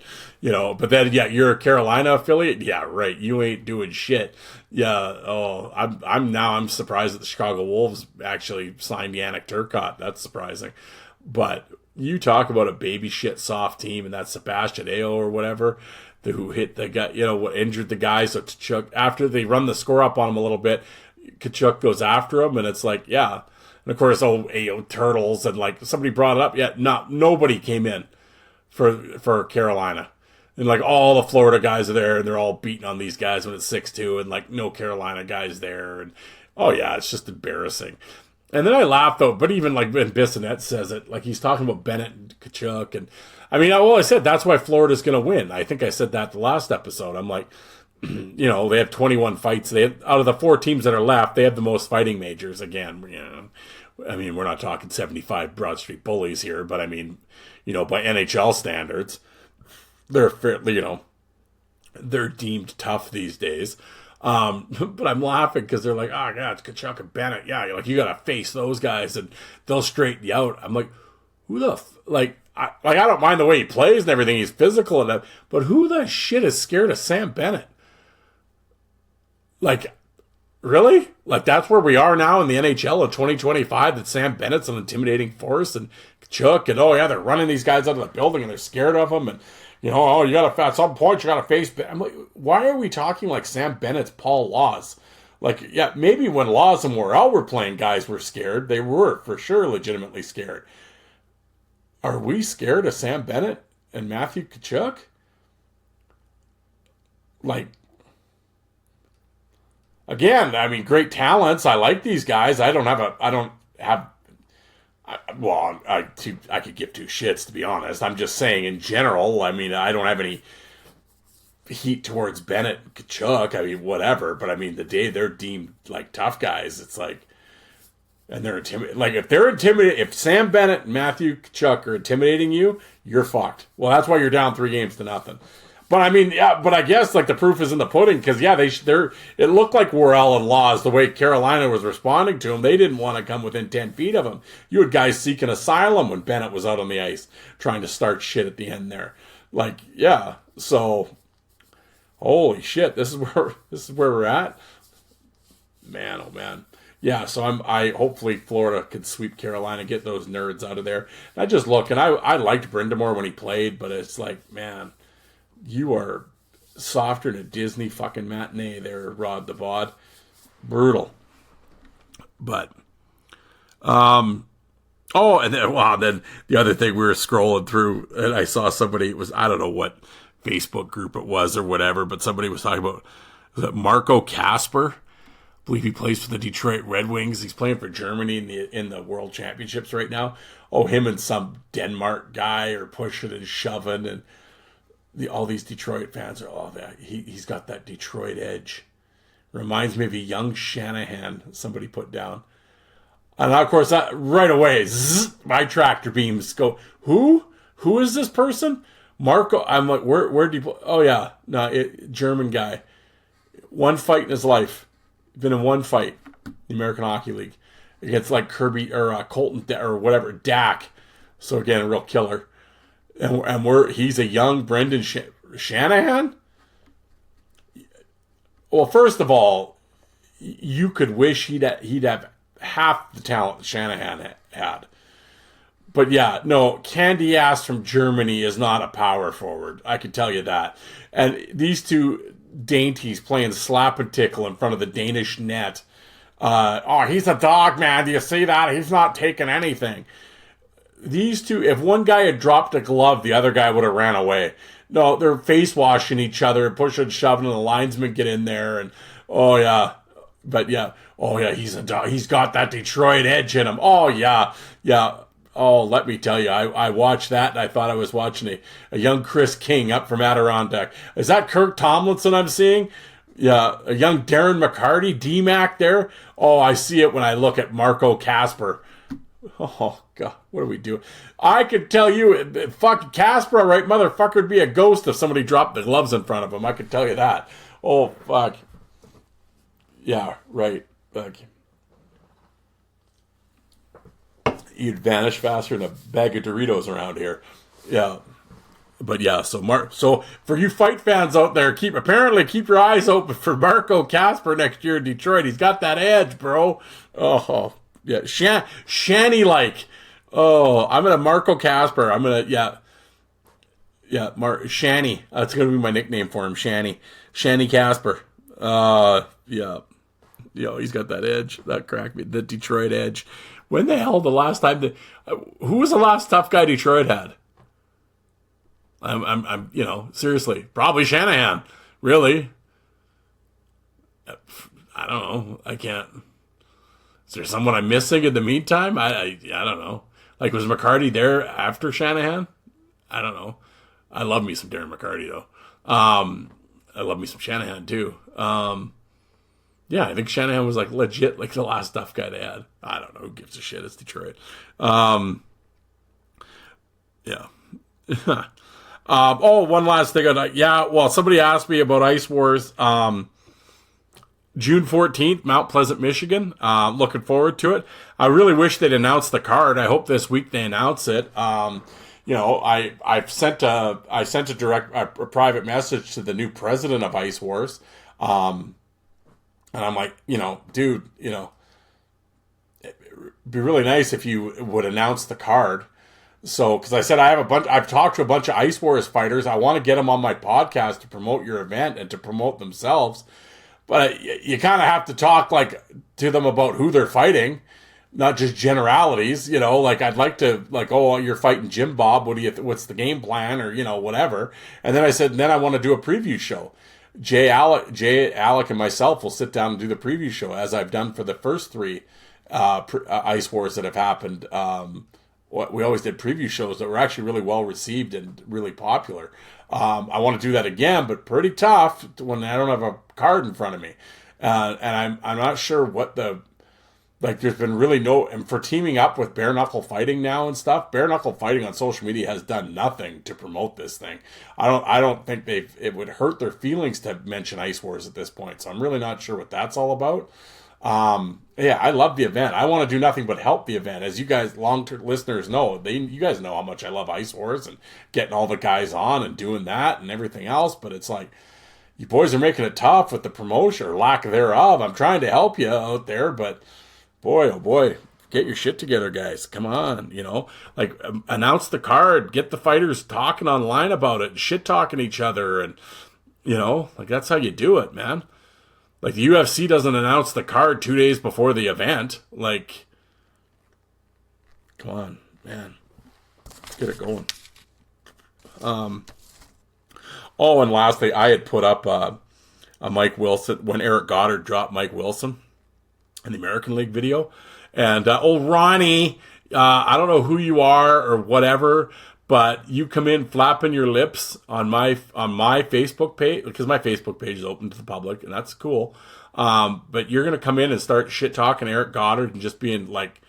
But then, yeah, you're a Carolina affiliate. Yeah, right. You ain't doing shit. Yeah. Oh, I'm surprised that the Chicago Wolves actually signed Yannick Turcotte. That's surprising. But you talk about a baby shit soft team, and that's Sebastian Aho or whatever, who hit the guy, what injured the guy. So Tkachuk, after they run the score up on him a little bit, Tkachuk goes after him, and it's like, yeah. And of course, Aho Turtles, and like somebody brought it up. Yeah, nobody came in for Carolina. And like all the Florida guys are there, and they're all beating on these guys when it's 6-2, and like no Carolina guys there. And oh yeah, it's just embarrassing. And then I laughed though, but even like when Bissonnette says it, like he's talking about Bennett and Tkachuk, and I mean, I said that's why Florida's going to win. I think I said that the last episode. I'm like, they have 21 fights. Out of the 4 teams that are left, they have the most fighting majors. Again, I mean, we're not talking 75 Broad Street Bullies here, but I mean, by NHL standards, they're fairly, they're deemed tough these days. But I'm laughing because they're like, oh yeah, it's Tkachuk and Bennett. Yeah, you're like, you gotta face those guys and they'll straighten you out. I'm like, who the I don't mind the way he plays and everything. He's physical enough, but who the shit is scared of Sam Bennett? Like, really? Like that's where we are now in the NHL of 2025. That Sam Bennett's an intimidating force, and Tkachuk, and oh yeah, they're running these guys out of the building and they're scared of him, and you know, oh, you got to, at some point, you got to face. I'm like, why are we talking like Sam Bennett's Paul Laws? Like, yeah, maybe when Laws and Morrell were playing, guys were scared. They were, for sure, legitimately scared. Are we scared of Sam Bennett and Matthew Tkachuk? Like, again, I mean, great talents. I like these guys. I could give two shits, to be honest. I'm just saying in general. I mean, I don't have any heat towards Bennett and Tkachuk. I mean, whatever. But I mean, the day they're deemed like tough guys, it's like, and they're intimidated. Like, if they're intimidated, if Sam Bennett and Matthew Tkachuk are intimidating you, you're fucked. Well, that's why you're down 3-0. But I mean, yeah, but I guess like the proof is in the pudding, because yeah, it looked like Worrell and Laws, the way Carolina was responding to him, they didn't want to come within 10 feet of him. You had guys seeking asylum when Bennett was out on the ice trying to start shit at the end there. Like, yeah, so holy shit, this is where we're at. Man, oh man. Yeah, so I hopefully Florida can sweep Carolina, get those nerds out of there. And I just look, and I liked Brindamore when he played, but it's like, man, you are softer than a Disney fucking matinee there, Rod the Bod. Brutal. But, and then the other thing, we were scrolling through, and I saw somebody, it was, I don't know what Facebook group it was or whatever, but somebody was talking about, was it Marco Kasper? I believe he plays for the Detroit Red Wings. He's playing for Germany in the World Championships right now. Oh, him and some Denmark guy are pushing and shoving, and all these Detroit fans are, he's got that Detroit edge. Reminds me of a young Shanahan, somebody put down. And of course, right away, my tractor beams go, who? Who is this person? Marco. I'm like, where do you play? Oh, yeah. No, German guy. One fight in his life. Been in one fight, the American Hockey League, against like Kirby or Colton or whatever, Dak. So again, a real killer. And he's a young Brendan Shanahan. Well, first of all, you could wish he'd have half the talent that Shanahan had. But yeah, no, Candy Ass from Germany is not a power forward. I can tell you that. And these two dainties playing slap and tickle in front of the Danish net. He's a dog, man. Do you see that? He's not taking anything. These two, if one guy had dropped a glove, the other guy would have ran away. No, they're face washing each other, pushing and shoving, and the linesmen get in there, and he's a dog. He's got that Detroit edge in him. Oh yeah. Oh, let me tell you, I watched that, and I thought I was watching a young Chris King up from Adirondack. Is that Kirk Tomlinson I'm seeing? Yeah, a young Darren McCarty, D-Mac there. Oh, I see it when I look at Marco Kasper. Oh, God, what are we doing? I could tell you, fucking Kasper, right, motherfucker, would be a ghost if somebody dropped the gloves in front of him. I could tell you that. Oh, fuck. Yeah, right. Fuck. You'd vanish faster than a bag of Doritos around here. Yeah. But yeah, so for you fight fans out there, keep your eyes open for Marco Kasper next year in Detroit. He's got that edge, bro. Oh, yeah. Shanny like. Oh, I'm gonna Marco Kasper. I'm gonna Shanny. That's gonna be my nickname for him, Shanny. Shanny Kasper. Yeah. Yo, he's got that edge. That cracked me. The Detroit edge. When the hell the last time who was the last tough guy Detroit had? I'm seriously, probably Shanahan. Really? I don't know. I can't. Is there someone I'm missing in the meantime? I don't know. Like, was McCarty there after Shanahan? I don't know. I love me some Darren McCarty though. I love me some Shanahan too. Yeah, I think Shanahan was like legit, like the last tough guy they had. I don't know. Who gives a shit? It's Detroit. Yeah. One last thing. Somebody asked me about Ice Wars. June 14th, Mount Pleasant, Michigan. Looking forward to it. I really wish they'd announce the card. I hope this week they announce it. I sent a private message to the new president of Ice Wars. And I'm like, dude, it'd be really nice if you would announce the card. So, because I said I've talked to a bunch of Ice Wars fighters. I want to get them on my podcast to promote your event and to promote themselves. But you kind of have to talk like to them about who they're fighting, not just generalities. Like I'd like to oh, you're fighting Jim Bob. What's the game plan, or whatever. And then I said, then I want to do a preview show. Jay, Alec, and myself will sit down and do the preview show, as I've done for the first 3 Ice Wars that have happened. We always did preview shows that were actually really well received and really popular. I want to do that again, but pretty tough when I don't have a card in front of me. And I'm not sure what there's been really and for teaming up with Bare Knuckle Fighting now and stuff, Bare Knuckle Fighting on social media has done nothing to promote this thing. I don't think it would hurt their feelings to mention Ice Wars at this point. So I'm really not sure what that's all about. Yeah, I love the event. I want to do nothing but help the event. As you guys, long-term listeners know, you guys know how much I love Ice Wars and getting all the guys on and doing that and everything else. But it's like, you boys are making it tough with the promotion or lack thereof. I'm trying to help you out there, but boy, oh boy, get your shit together, guys. Come on, announce the card, get the fighters talking online about it, shit talking each other, and that's how you do it, man. Like, the UFC doesn't announce the card 2 days before the event. Like, come on, man. Let's get it going. Oh, and lastly, I had put up a Mike Wilson, when Eric Goddard dropped Mike Wilson in the American League video. And, Ronnie, I don't know who you are or whatever, but you come in flapping your lips on my Facebook page, because my Facebook page is open to the public, and that's cool. But you're going to come in and start shit talking Eric Goddard and just being like,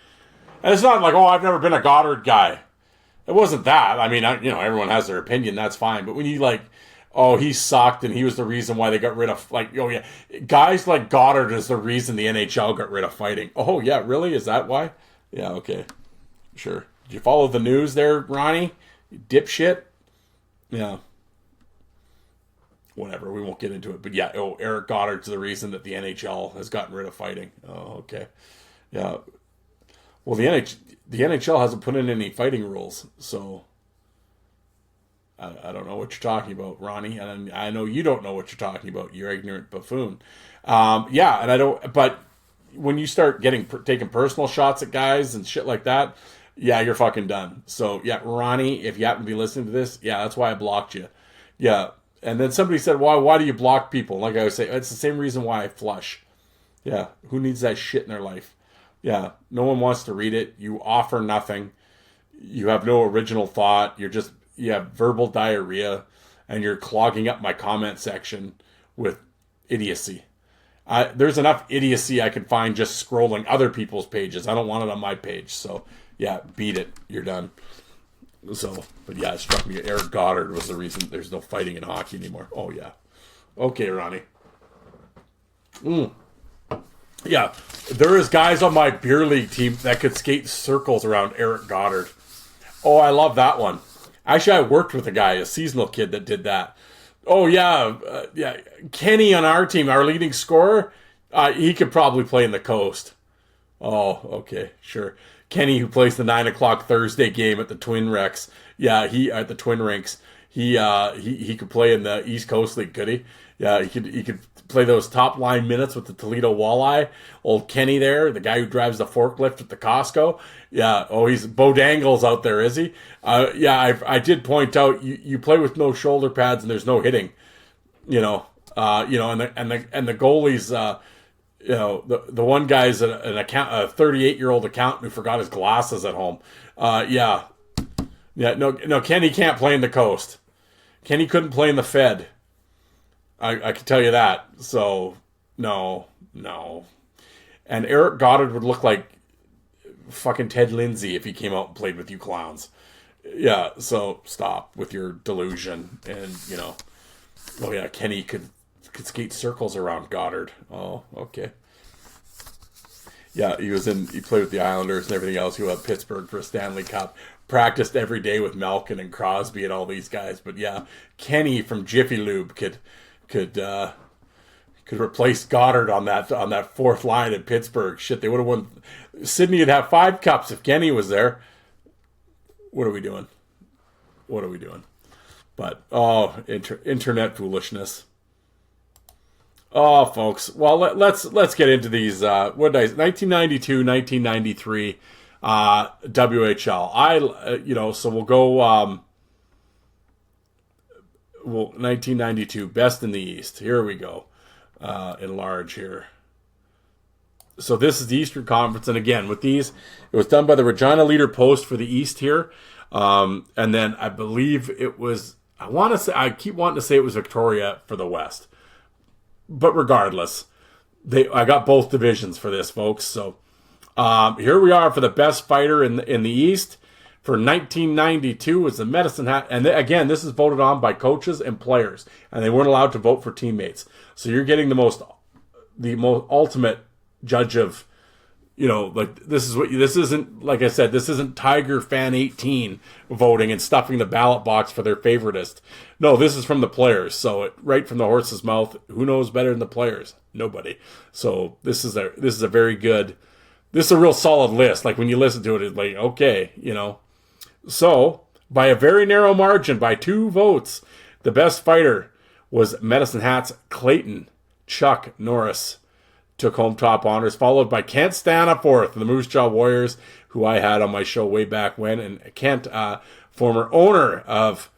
and it's not like, oh, I've never been a Goddard guy. It wasn't that. I mean, everyone has their opinion. That's fine. But when you oh, he sucked and he was the reason why they got rid of, oh yeah, guys like Goddard is the reason the NHL got rid of fighting. Oh yeah, really? Is that why? Yeah, okay. Sure. Did you follow the news there, Ronnie? You dipshit? Yeah. Whatever, we won't get into it. But yeah, Eric Goddard's the reason that the NHL has gotten rid of fighting. Oh, okay. Yeah. Well, the NHL hasn't put in any fighting rules, so I don't know what you're talking about, Ronnie. And I know you don't know what you're talking about, you ignorant buffoon. Yeah, and I don't. But when you start taking personal shots at guys and shit like that, yeah, you're fucking done. So yeah, Ronnie, if you happen to be listening to this, yeah, that's why I blocked you. Yeah, and then somebody said, why do you block people? Like I would say, it's the same reason why I flush. Yeah, who needs that shit in their life? Yeah, no one wants to read it. You offer nothing. You have no original thought. You have verbal diarrhea, and you're clogging up my comment section with idiocy. There's enough idiocy I can find just scrolling other people's pages. I don't want it on my page. So, yeah, beat it. You're done. So, but yeah, it struck me. Eric Goddard was the reason there's no fighting in hockey anymore. Oh, yeah. Okay, Ronnie. Yeah, there is guys on my beer league team that could skate circles around Eric Goddard. Oh, I love that one. Actually, I worked with a guy, a seasonal kid, that did that. Oh, yeah. Yeah. Kenny on our team, our leading scorer, he could probably play in the coast. Oh, okay, sure. Kenny, who plays the 9 o'clock Thursday game at the Twin Rex. Yeah, at the Twin Rinks. He could play in the East Coast League, could he? Yeah, he could play those top line minutes with the Toledo Walleye. Old Kenny there, the guy who drives the forklift at the Costco. Yeah, he's Bo Dangles out there, is he? Yeah, I did point out you play with no shoulder pads and there's no hitting. And the goalies. The one guy's a 38-year-old accountant who forgot his glasses at home. No, Kenny can't play in the coast. Kenny couldn't play in the Fed. I can tell you that. So, no. And Eric Goddard would look like fucking Ted Lindsay if he came out and played with you clowns. Yeah, so stop with your delusion. And, oh yeah, Kenny could skate circles around Goddard. Oh, okay. Yeah, he played with the Islanders and everything else. He went to Pittsburgh for a Stanley Cup. Practiced every day with Malkin and Crosby and all these guys. But yeah, Kenny from Jiffy Lube could replace Goddard on that fourth line in Pittsburgh. Shit, they would have won. Sydney would have 5 cups if Kenny was there. What are we doing? What are we doing? But, internet foolishness. Oh, folks. Well, let's get into these. What did 1992, 1993, WHL. So we'll go. 1992, best in the East. Here we go. Enlarge here. So this is the Eastern Conference, and again with these, it was done by the Regina Leader Post for the East here, and then I believe it was. I keep wanting to say it was Victoria for the West. But regardless, I got both divisions for this, folks. So here we are for the best fighter in the East for 1992 was the Medicine Hat. And again, this is voted on by coaches and players, and they weren't allowed to vote for teammates. So you're getting the most ultimate judge of, this isn't, like I said, this isn't Tiger Fan 18 voting and stuffing the ballot box for their favoritist. No, this is from the players. So right from the horse's mouth, who knows better than the players? Nobody. So this is a very good, this is a real solid list. Like when you listen to it, it's like, okay, So by a very narrow margin, by 2 votes, the best fighter was Medicine Hat's Clayton Chuck Norris. Took home top honors, followed by Kent Staniforth, the Moose Jaw Warriors, who I had on my show way back when, and Kent, former owner of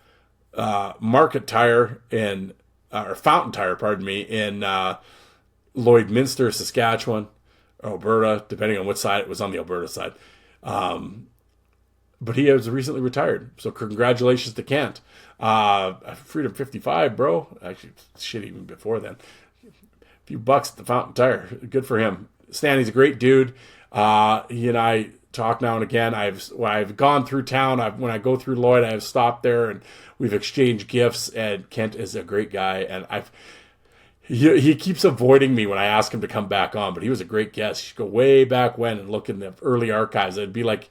Market Tire or Fountain Tire, pardon me, in Lloydminster, Saskatchewan, Alberta, depending on what side it was, on the Alberta side. But he has recently retired, so congratulations to Kent. Freedom 55, bro. Actually, shit, even before then. Few bucks at the Fountain Tire. Good for him. Stanley's a great dude. He and I talk now and again. I've gone through town. When I go through Lloyd, I've stopped there and we've exchanged gifts. And Kent is a great guy. And he keeps avoiding me when I ask him to come back on. But he was a great guest. You should go way back when and look in the early archives. It'd be like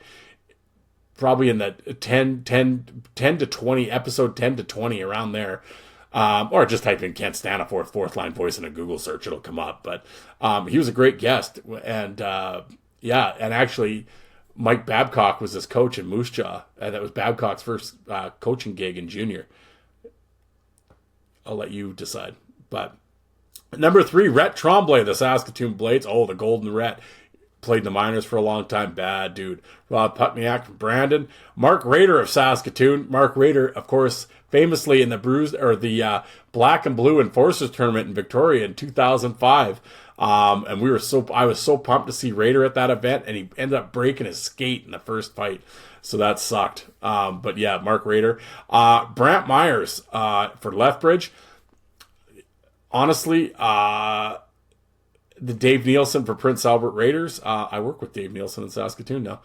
probably in the 10 to 20 episode 10 to 20 around there. Or just type in Kent Staniforth, 4th line voice in a Google search. It'll come up. But he was a great guest. And, and actually, Mike Babcock was his coach in Moose Jaw. That was Babcock's first coaching gig in junior. I'll let you decide. But number 3, Rhett Tremblay, the Saskatoon Blades. Oh, the Golden Rhett. Played in the minors for a long time. Bad dude. Rob Putniak from Brandon. Mark Rader of Saskatoon. Mark Rader, of course, famously in the Black and Blue Enforcers tournament in Victoria in 2005. And I was so pumped to see Rader at that event, and he ended up breaking his skate in the first fight. So that sucked. But yeah, Mark Rader. Brant Myers for Lethbridge. Honestly, the Dave Nielsen for Prince Albert Raiders. I work with Dave Nielsen in Saskatoon now.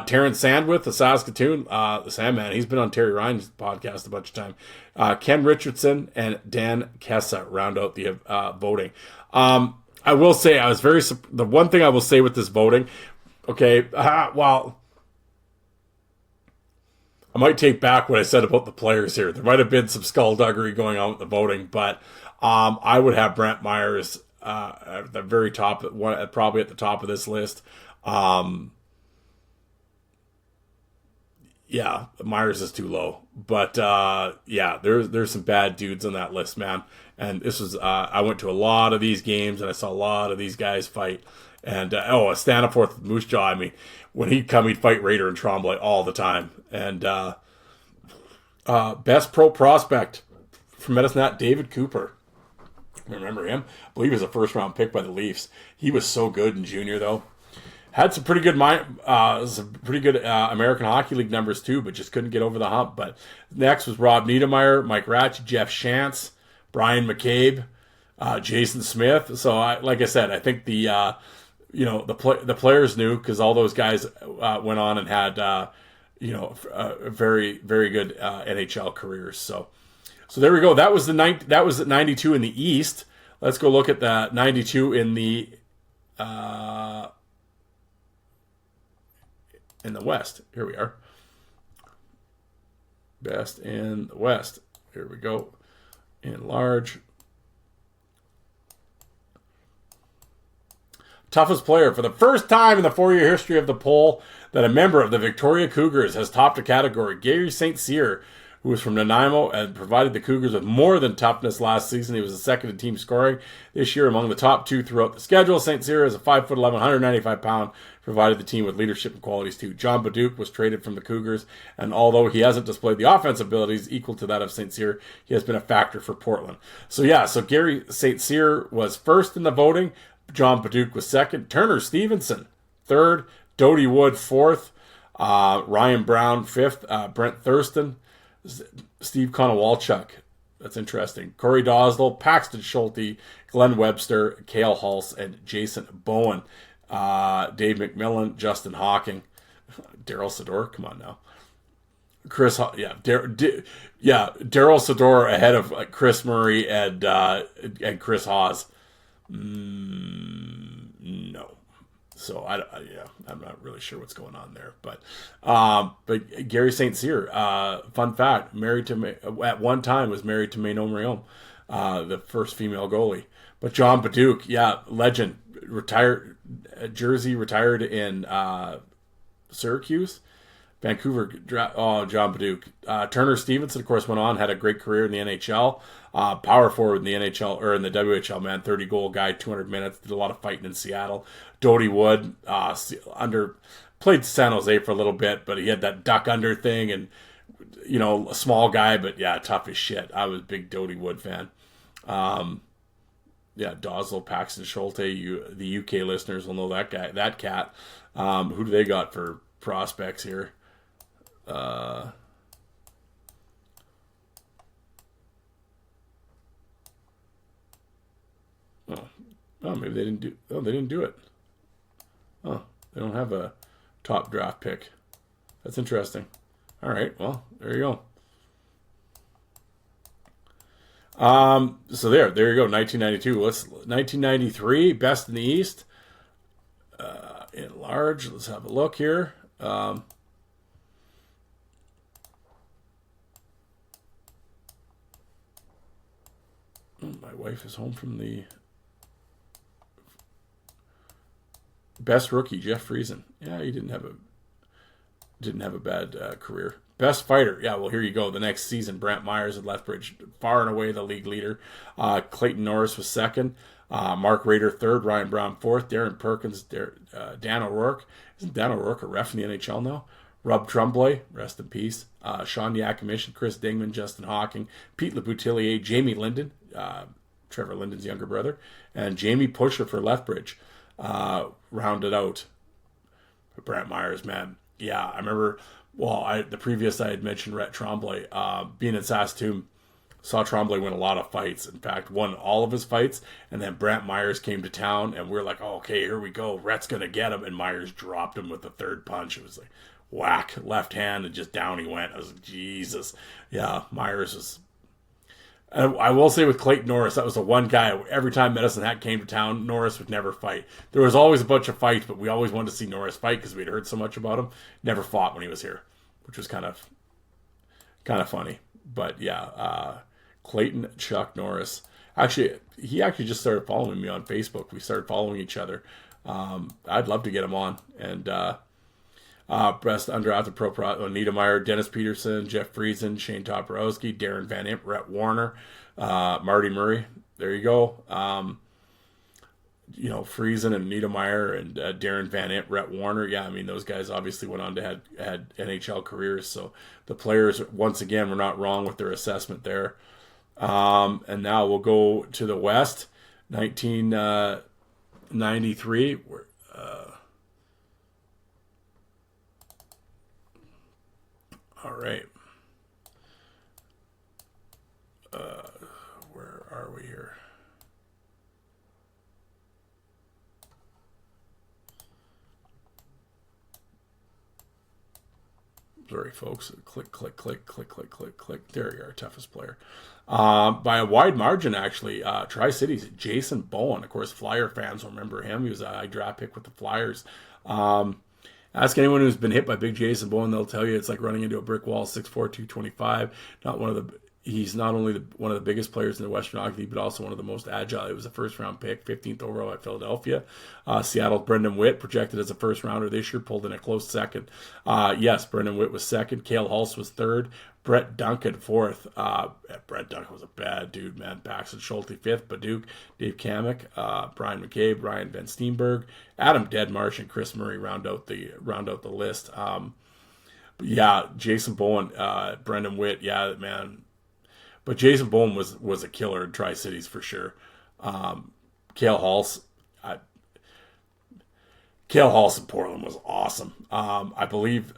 Terrence Sandwith, the Saskatoon, the Sandman. He's been on Terry Ryan's podcast a bunch of time. Ken Richardson and Dan Kessa round out the voting. I will say the one thing I will say with this voting, okay, well, I might take back what I said about the players here. There might have been some skullduggery going on with the voting, but I would have Brent Myers at the very top, probably at the top of this list. Yeah, Myers is too low, but there's some bad dudes on that list, man. And this was I went to a lot of these games and I saw a lot of these guys fight. And Staniforth, Moose Jaw. I mean, when he'd come, he'd fight Rader and Tremblay all the time. And best pro prospect from Medicine Hat, David Cooper. Remember him? I believe he was a first-round pick by the Leafs. He was so good in junior, though. Had some pretty good American Hockey League numbers, too, but just couldn't get over the hump. But next was Rob Niedermeyer, Mike Ratch, Jeff Shantz, Brian McCabe, Jason Smith. So, like I said, I think the players knew because all those guys went on and had very, very good NHL careers. So there we go. That was at 92 in the East. Let's go look at the 92 in the West. Here we are. Best in the West. Here we go. Enlarge. toughest player. For the first time in the 4-year history of the poll that a member of the Victoria Cougars has topped a category, Gary St. Cyr, who was from Nanaimo and provided the Cougars with more than toughness last season. He was the second in team scoring this year among the top 2 throughout the schedule. St. Cyr is a 5'11", 195-pound, provided the team with leadership and qualities too. John Baduke was traded from the Cougars, and although he hasn't displayed the offensive abilities equal to that of St. Cyr, he has been a factor for Portland. So Gary St. Cyr was first in the voting. John Baduke was second. Turner Stevenson, third. Dodie Wood, fourth. Ryan Brown, fifth. Brent Thurston. Steve Konowalchuk. That's interesting. Corey Dosdell, Paxton Schulte, Glenn Webster, Cale Hulse, and Jason Bowen. Dave McMillan, Justin Hawking, Daryl Sador. Come on now. Daryl Sador ahead of Chris Murray and Chris Hawes. No. So I'm not really sure what's going on there, but Gary St. Cyr, fun fact, at one time was married to Manon Riom, the first female goalie. But John Baduke, legend, retired in Syracuse. Vancouver, John Baduke. Turner Stevenson, of course, went on, had a great career in the NHL. Power forward in the NHL, or in the WHL, man. 30-goal guy, 200 minutes, did a lot of fighting in Seattle. Dodie Wood, played San Jose for a little bit, but he had that duck under thing, and, a small guy, but tough as shit. I was a big Dodie Wood fan. Dosdell, Paxton Schulte, the UK listeners will know that cat. Who do they got for prospects here? Maybe they didn't do. Oh, they didn't do it. Oh, they don't have a top draft pick. That's interesting. All right, well, there you go. So there you go. 1992. 1993 best in the East. In large, let's have a look here. My wife is home from the best rookie, Jeff Friesen. Yeah, he didn't have a bad career. Best fighter. Yeah, well, here you go. The next season, Brant Myers at Lethbridge, far and away the league leader. Clayton Norris was second. Mark Rader third. Ryan Brown fourth. Darren Perkins. Dan O'Rourke. Isn't Dan O'Rourke a ref in the NHL now? Rob Tremblay, rest in peace. Sean Yakimish, Chris Dingman, Justin Hawking, Pete Leboutillier, Jamie Linden, Trevor Linden's younger brother, and Jamie Pusher for Lethbridge. Rounded out Brant Myers, man. Yeah, I remember. Well, the previous I had mentioned Rhett Tremblay. Being in Saskatoon, saw Tremblay win a lot of fights. In fact, won all of his fights. And then Brant Myers came to town, and we were like, oh, okay, here we go. Rhett's going to get him. And Myers dropped him with the third punch. It was like, whack, left hand, and just down he went. I was like, Jesus. Yeah, Myers was... And I will say with Clayton Norris, that was the one guy, every time Medicine Hat came to town, Norris would never fight. There was always a bunch of fights, but we always wanted to see Norris fight because we'd heard so much about him. Never fought when he was here, which was kind of funny. But Clayton Chuck Norris. Actually, he just started following me on Facebook. We started following each other. I'd love to get him on. And best undrafted pro Anita Meyer, Dennis Peterson, Jeff Friesen, Shane Toporowski, Darren Van Imp, Rhett Warner, Marty Murray. There you go. Friesen and Anita Meyer and Darren Van Imp, Rhett Warner. Yeah, I mean, those guys obviously went on to had NHL careers. So the players, once again, were not wrong with their assessment there. And now we'll go to the West, 1993. All right. Where are we here? Sorry, folks. Click, click, click, click, click, click, click. There you are, toughest player. By a wide margin, actually. Tri-Cities, Jason Bowen. Of course, Flyer fans will remember him. He was a high draft pick with the Flyers. Ask anyone who's been hit by big Jason Bowen, they'll tell you it's like running into a brick wall, 6'4", 225. Not one of the... He's not only one of the biggest players in the Western Hockey League, but also one of the most agile. He was a first-round pick, 15th overall at Philadelphia. Seattle's Brendan Witt, projected as a first-rounder this year, pulled in a close second. Yes, Brendan Witt was second. Cale Hulse was third. Brett Duncan fourth. Brett Duncan was a bad dude, man. Paxton Schulte fifth. Baduk, Dave Kamek, Brian McCabe, Ryan Van Steenberg, Adam Deadmarsh, and Chris Murray round out the list. Yeah, Jason Bowen, Brendan Witt, yeah, man. But Jason Bowen was a killer in Tri-Cities for sure. Cale Hulse in Portland was awesome. I believe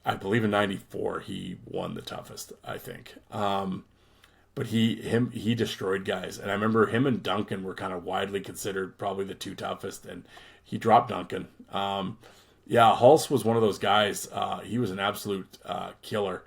in '94 he won the toughest, I think. But he destroyed guys, and I remember him and Duncan were kind of widely considered probably the two toughest, and he dropped Duncan. Yeah, Hulse was one of those guys. He was an absolute killer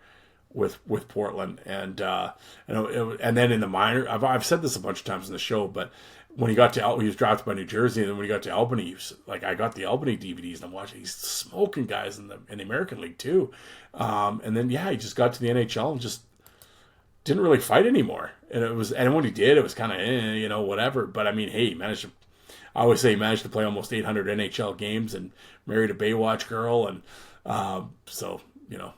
with Portland, and then in the minor, I've said this a bunch of times in the show, but when he got to he was drafted by New Jersey, and then when he got to Albany, I got the Albany DVDs and I'm watching. He's smoking guys in the American League too, and then he just got to the NHL and just didn't really fight anymore. And when he did, it was kind of whatever. But I mean, hey, I always say he managed to play almost 800 NHL games and married a Baywatch girl, and so.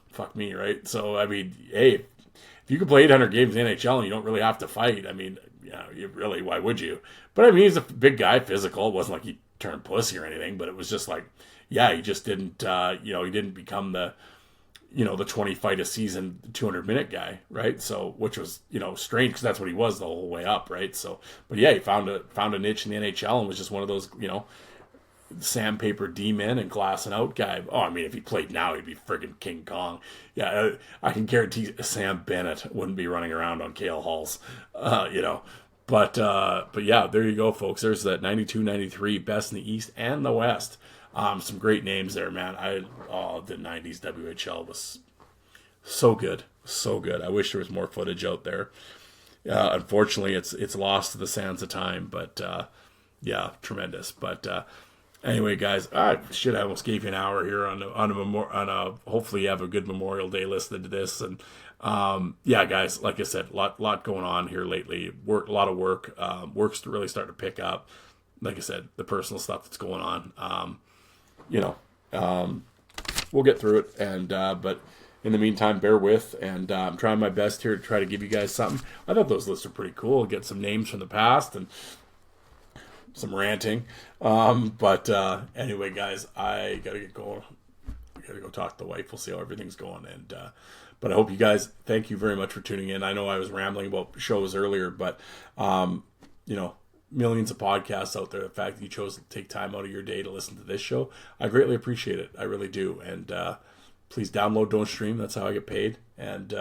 Fuck me, right? So, I mean, hey, if you can play 800 games in the NHL and you don't really have to fight, I mean, why would you? But, I mean, he's a big guy, physical. It wasn't like he turned pussy or anything, but it was just like, yeah, he just didn't, he didn't become the 20 fight a season, 200-minute guy, right? So, which was, strange because that's what he was the whole way up, right? So, but yeah, he found a niche in the NHL and was just one of those, sandpaper D-men and glassing out guy. Oh, I mean, if he played now, he'd be friggin' King Kong. Yeah, I can guarantee Sam Bennett wouldn't be running around on Cale Hulse, But yeah, there you go, folks. There's that 92-93 best in the East and the West. Some great names there, man. The 90s WHL was so good, so good. I wish there was more footage out there. Unfortunately, it's lost to the sands of time, but yeah, tremendous. But anyway, guys, I almost gave you an hour here on a hopefully you have a good Memorial Day listening to this, and yeah, guys, like I said, lot going on here lately. A lot of work. Work's really starting to pick up. Like I said, the personal stuff that's going on. We'll get through it, and but in the meantime, bear with, and I'm trying my best here to try to give you guys something. I thought those lists are pretty cool. Get some names from the past and some ranting. But anyway, guys, I gotta get going. I gotta go talk to the wife. We'll see how everything's going. And but I hope you guys, thank you very much for tuning in. I know I was rambling about shows earlier, but millions of podcasts out there. The fact that you chose to take time out of your day to listen to this show, I greatly appreciate it. I really do. And please download, don't stream. That's how I get paid. And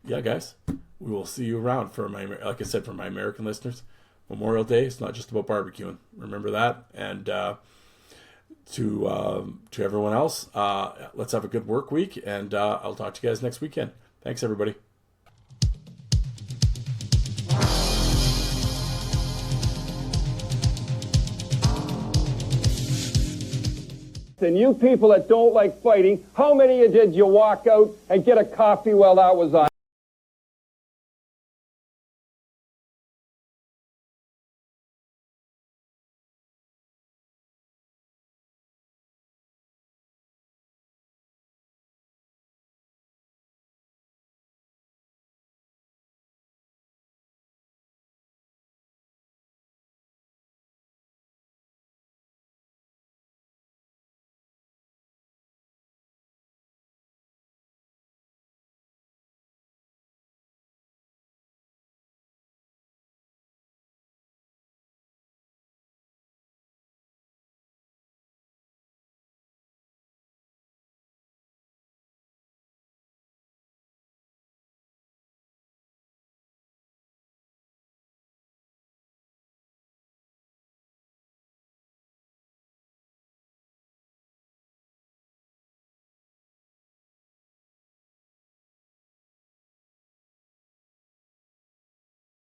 yeah, guys, we will see you around for like I said, for my American listeners. Memorial Day, it's not just about barbecuing. Remember that. And to everyone else, let's have a good work week, and I'll talk to you guys next weekend. Thanks, everybody. And you people that don't like fighting, how many of you did you walk out and get a coffee while that was on?